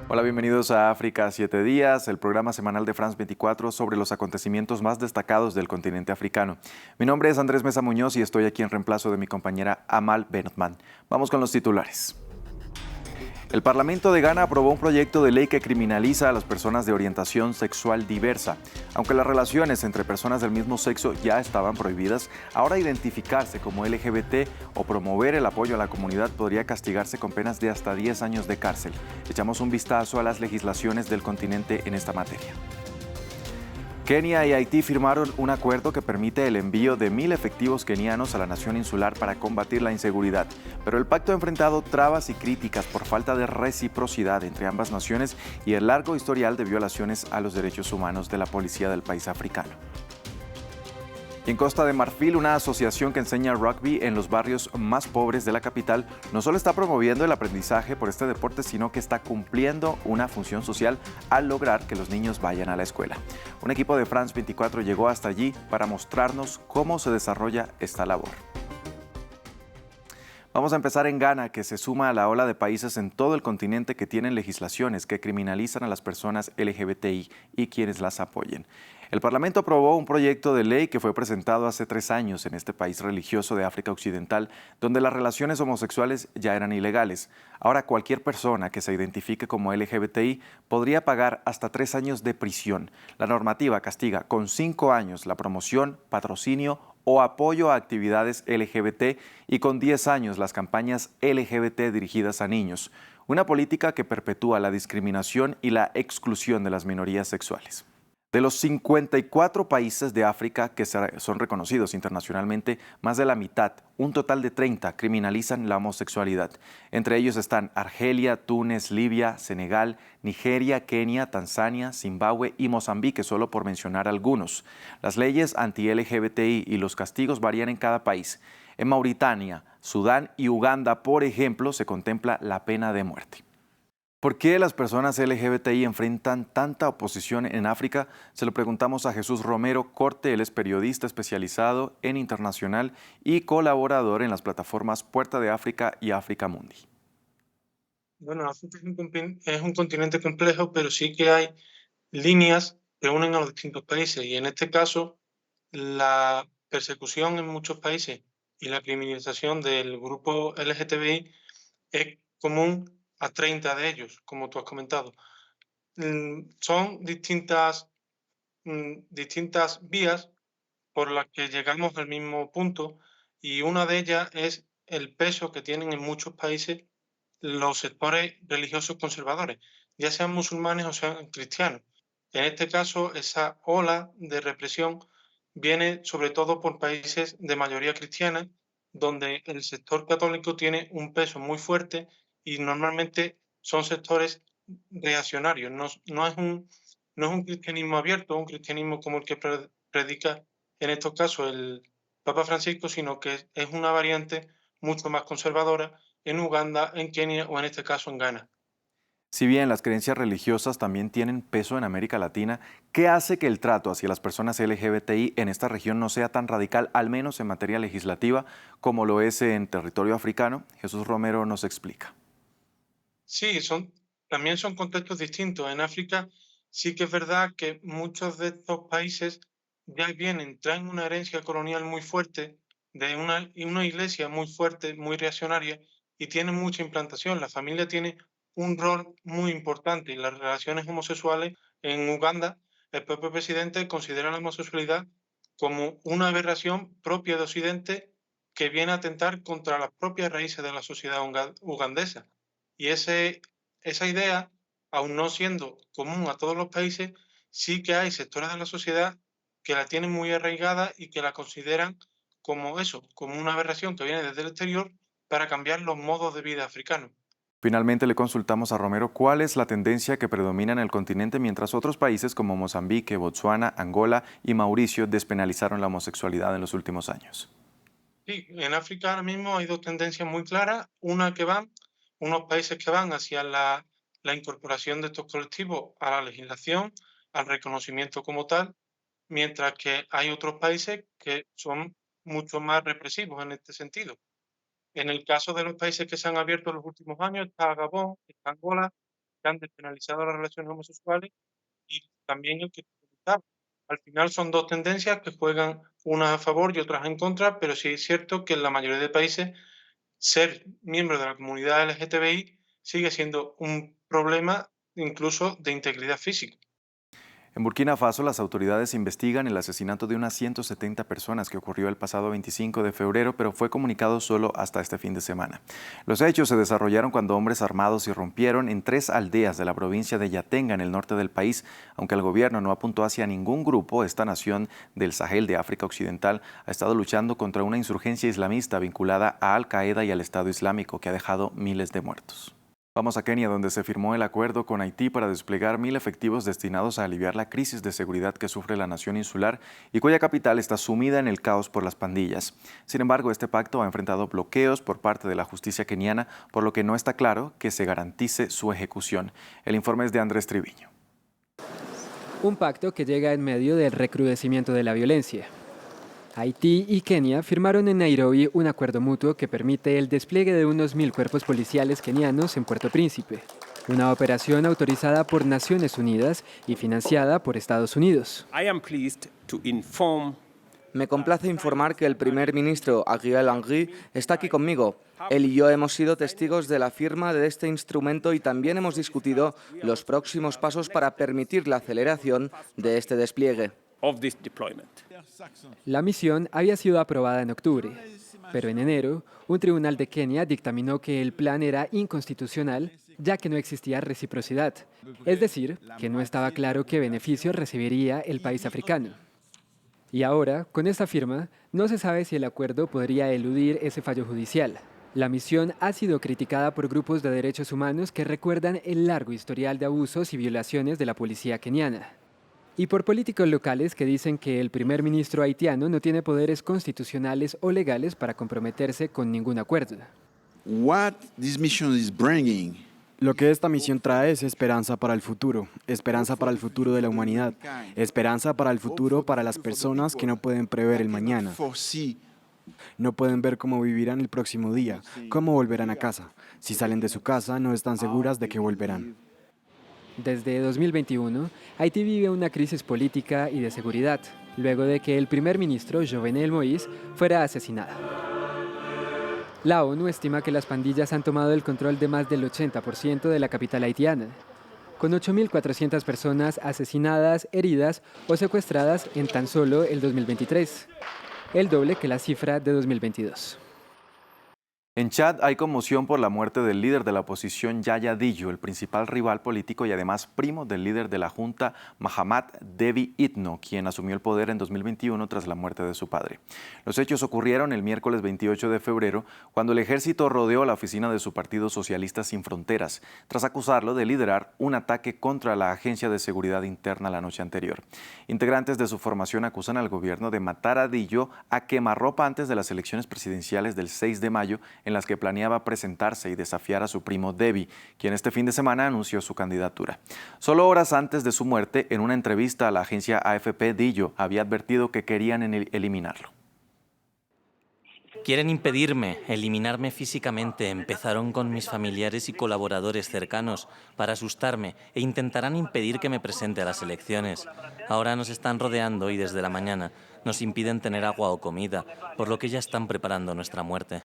Hola, bienvenidos a África 7 días, el programa semanal de France 24 sobre los acontecimientos más destacados del continente africano. Mi nombre es Andrés Mesa Muñoz y estoy aquí en reemplazo de mi compañera Amal Benotman. Vamos con los titulares. El Parlamento de Ghana aprobó un proyecto de ley que criminaliza a las personas de orientación sexual diversa. Aunque las relaciones entre personas del mismo sexo ya estaban prohibidas, ahora identificarse como LGBT o promover el apoyo a la comunidad podría castigarse con penas de hasta 10 años de cárcel. Echamos un vistazo a las legislaciones del continente en esta materia. Kenia y Haití firmaron un acuerdo que permite el envío de 1.000 efectivos kenianos a la nación insular para combatir la inseguridad, pero el pacto ha enfrentado trabas y críticas por falta de reciprocidad entre ambas naciones y el largo historial de violaciones a los derechos humanos de la policía del país africano. Y en Costa de Marfil, una asociación que enseña rugby en los barrios más pobres de la capital no solo está promoviendo el aprendizaje por este deporte, sino que está cumpliendo una función social al lograr que los niños vayan a la escuela. Un equipo de France 24 llegó hasta allí para mostrarnos cómo se desarrolla esta labor. Vamos a empezar en Ghana, que se suma a la ola de países en todo el continente que tienen legislaciones que criminalizan a las personas LGBTI y quienes las apoyen. El Parlamento aprobó un proyecto de ley que fue presentado hace 3 años en este país religioso de África Occidental, donde las relaciones homosexuales ya eran ilegales. Ahora cualquier persona que se identifique como LGBTI podría pagar hasta 3 años de prisión. La normativa castiga con 5 años la promoción, patrocinio o apoyo a actividades LGBT y con 10 años las campañas LGBT dirigidas a niños, una política que perpetúa la discriminación y la exclusión de las minorías sexuales. De los 54 países de África que son reconocidos internacionalmente, más de la mitad, un total de 30, criminalizan la homosexualidad. Entre ellos están Argelia, Túnez, Libia, Senegal, Nigeria, Kenia, Tanzania, Zimbabue y Mozambique, solo por mencionar algunos. Las leyes anti-LGBTI y los castigos varían en cada país. En Mauritania, Sudán y Uganda, por ejemplo, se contempla la pena de muerte. ¿Por qué las personas LGBTI enfrentan tanta oposición en África? Se lo preguntamos a Jesús Romero Corte. Él es periodista especializado en internacional y colaborador en las plataformas Puerta de África y África Mundi. Bueno, África es un continente complejo, pero sí que hay líneas que unen a los distintos países. Y en este caso, la persecución en muchos países y la criminalización del grupo LGTBI es común a 30 de ellos, como tú has comentado. Son distintas vías por las que llegamos al mismo punto, y una de ellas es el peso que tienen en muchos países los sectores religiosos conservadores, ya sean musulmanes o sean cristianos. En este caso, esa ola de represión viene sobre todo por países de mayoría cristiana, donde el sector católico tiene un peso muy fuerte y normalmente son sectores reaccionarios. No es un cristianismo abierto, un cristianismo como el que predica en estos casos el Papa Francisco, sino que es una variante mucho más conservadora en Uganda, en Kenia o en este caso en Ghana. Si bien las creencias religiosas también tienen peso en América Latina, ¿qué hace que el trato hacia las personas LGBTI en esta región no sea tan radical, al menos en materia legislativa, como lo es en territorio africano? Jesús Romero nos explica. Sí, también son contextos distintos. En África sí que es verdad que muchos de estos países traen una herencia colonial muy fuerte, y una iglesia muy fuerte, muy reaccionaria, y tienen mucha implantación. La familia tiene un rol muy importante en las relaciones homosexuales. En Uganda, el propio presidente considera la homosexualidad como una aberración propia de Occidente que viene a atentar contra las propias raíces de la sociedad ugandesa. Y esa idea, aun no siendo común a todos los países, sí que hay sectores de la sociedad que la tienen muy arraigada y que la consideran como eso, como una aberración que viene desde el exterior para cambiar los modos de vida africanos. Finalmente le consultamos a Romero cuál es la tendencia que predomina en el continente mientras otros países como Mozambique, Botsuana, Angola y Mauricio despenalizaron la homosexualidad en los últimos años. Sí, en África ahora mismo hay dos tendencias muy claras. Unos países que van hacia la incorporación de estos colectivos a la legislación, al reconocimiento como tal, mientras que hay otros países que son mucho más represivos en este sentido. En el caso de los países que se han abierto en los últimos años, está Gabón, está Angola, que han despenalizado las relaciones homosexuales y también el que tú comentabas. Al final son dos tendencias que juegan unas a favor y otras en contra, pero sí es cierto que en la mayoría de países ser miembro de la comunidad LGTBI sigue siendo un problema incluso de integridad física. En Burkina Faso, las autoridades investigan el asesinato de unas 170 personas que ocurrió el pasado 25 de febrero, pero fue comunicado solo hasta este fin de semana. Los hechos se desarrollaron cuando hombres armados irrumpieron en 3 aldeas de la provincia de Yatenga, en el norte del país. Aunque el gobierno no apuntó hacia ningún grupo, esta nación del Sahel de África Occidental ha estado luchando contra una insurgencia islamista vinculada a Al-Qaeda y al Estado Islámico, que ha dejado miles de muertos. Vamos a Kenia, donde se firmó el acuerdo con Haití para desplegar 1.000 efectivos destinados a aliviar la crisis de seguridad que sufre la nación insular y cuya capital está sumida en el caos por las pandillas. Sin embargo, este pacto ha enfrentado bloqueos por parte de la justicia keniana, por lo que no está claro que se garantice su ejecución. El informe es de Andrés Triviño. Un pacto que llega en medio del recrudecimiento de la violencia. Haití y Kenia firmaron en Nairobi un acuerdo mutuo que permite el despliegue de unos 1.000 cuerpos policiales kenianos en Puerto Príncipe, una operación autorizada por Naciones Unidas y financiada por Estados Unidos. Me complace informar que el primer ministro Ariel Henry está aquí conmigo. Él y yo hemos sido testigos de la firma de este instrumento y también hemos discutido los próximos pasos para permitir la aceleración de este despliegue. La misión había sido aprobada en octubre, pero en enero, un tribunal de Kenia dictaminó que el plan era inconstitucional, ya que no existía reciprocidad, es decir, que no estaba claro qué beneficios recibiría el país africano. Y ahora, con esta firma, no se sabe si el acuerdo podría eludir ese fallo judicial. La misión ha sido criticada por grupos de derechos humanos que recuerdan el largo historial de abusos y violaciones de la policía keniana. Y por políticos locales que dicen que el primer ministro haitiano no tiene poderes constitucionales o legales para comprometerse con ningún acuerdo. Lo que esta misión trae es esperanza para el futuro de la humanidad, esperanza para el futuro para las personas que no pueden prever el mañana. No pueden ver cómo vivirán el próximo día, cómo volverán a casa. Si salen de su casa, no están seguras de que volverán. Desde 2021, Haití vive una crisis política y de seguridad, luego de que el primer ministro Jovenel Moïse fuera asesinado. La ONU estima que las pandillas han tomado el control de más del 80% de la capital haitiana, con 8.400 personas asesinadas, heridas o secuestradas en tan solo el 2023, el doble que la cifra de 2022. En Chad hay conmoción por la muerte del líder de la oposición Yaya Dillo, el principal rival político y además primo del líder de la junta Mahamat Déby Itno, quien asumió el poder en 2021 tras la muerte de su padre. Los hechos ocurrieron el miércoles 28 de febrero, cuando el ejército rodeó la oficina de su partido Socialista Sin Fronteras, tras acusarlo de liderar un ataque contra la Agencia de Seguridad Interna la noche anterior. Integrantes de su formación acusan al gobierno de matar a Dillo a quemarropa antes de las elecciones presidenciales del 6 de mayo, en las que planeaba presentarse y desafiar a su primo Déby, quien este fin de semana anunció su candidatura. Solo horas antes de su muerte, en una entrevista a la agencia AFP, Dillo había advertido que querían eliminarlo. Quieren impedirme, eliminarme físicamente. Empezaron con mis familiares y colaboradores cercanos para asustarme e intentarán impedir que me presente a las elecciones. Ahora nos están rodeando y desde la mañana nos impiden tener agua o comida, por lo que ya están preparando nuestra muerte.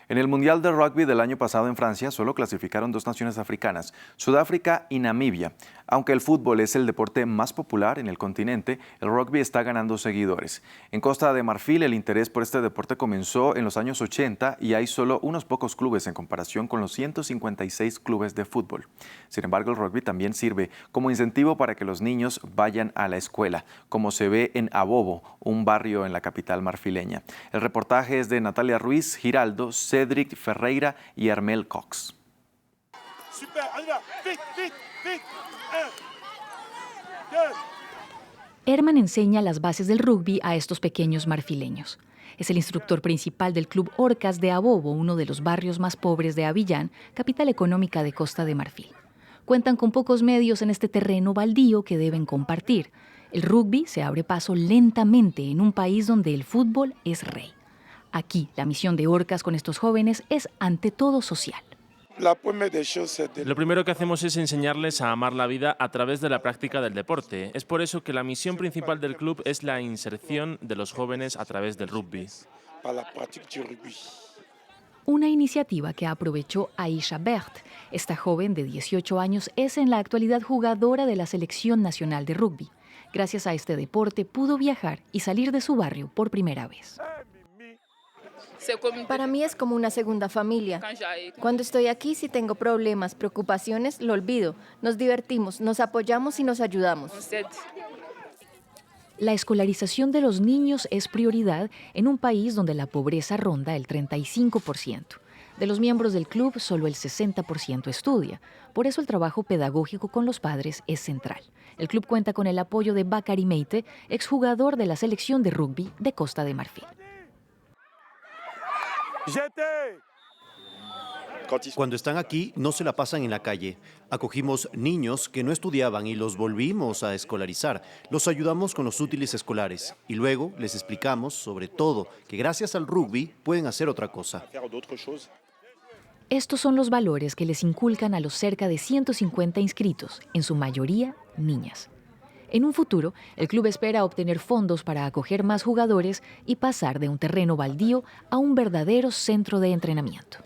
En el Mundial de Rugby del año pasado en Francia solo clasificaron 2 naciones africanas, Sudáfrica y Namibia. Aunque el fútbol es el deporte más popular en el continente, el rugby está ganando seguidores. En Costa de Marfil el interés por este deporte comenzó en los años 80 y hay solo unos pocos clubes en comparación con los 156 clubes de fútbol. Sin embargo, el rugby también sirve como incentivo para que los niños vayan a la escuela, como se ve en Abobo, un barrio en la capital marfileña. El reportaje es de Natalia Ruiz, Giraldo, Cédric Ferreira y Armel Cox. Herman enseña las bases del rugby a estos pequeños marfileños. Es el instructor principal del Club Orcas de Abobo, uno de los barrios más pobres de Abiyán, capital económica de Costa de Marfil. Cuentan con pocos medios en este terreno baldío que deben compartir. El rugby se abre paso lentamente en un país donde el fútbol es rey. Aquí, la misión de Orcas con estos jóvenes es ante todo social. Lo primero que hacemos es enseñarles a amar la vida a través de la práctica del deporte. Es por eso que la misión principal del club es la inserción de los jóvenes a través del rugby. Una iniciativa que aprovechó Aisha Bert. Esta joven de 18 años es en la actualidad jugadora de la Selección Nacional de Rugby. Gracias a este deporte pudo viajar y salir de su barrio por primera vez. Para mí es como una segunda familia. Cuando estoy aquí, si tengo problemas, preocupaciones, lo olvido. Nos divertimos, nos apoyamos y nos ayudamos. La escolarización de los niños es prioridad en un país donde la pobreza ronda el 35%. De los miembros del club, solo el 60% estudia. Por eso el trabajo pedagógico con los padres es central. El club cuenta con el apoyo de Bakary Meite, exjugador de la selección de rugby de Costa de Marfil. Cuando están aquí, no se la pasan en la calle. Acogimos niños que no estudiaban y los volvimos a escolarizar. Los ayudamos con los útiles escolares y luego les explicamos, sobre todo, que gracias al rugby pueden hacer otra cosa. Estos son los valores que les inculcan a los cerca de 150 inscritos, en su mayoría niñas. En un futuro, el club espera obtener fondos para acoger más jugadores y pasar de un terreno baldío a un verdadero centro de entrenamiento.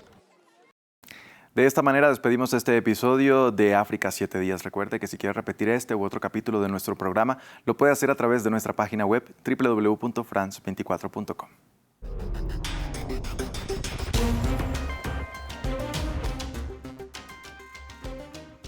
De esta manera despedimos este episodio de África 7 días. Recuerde que si quiere repetir este u otro capítulo de nuestro programa, lo puede hacer a través de nuestra página web www.france24.com.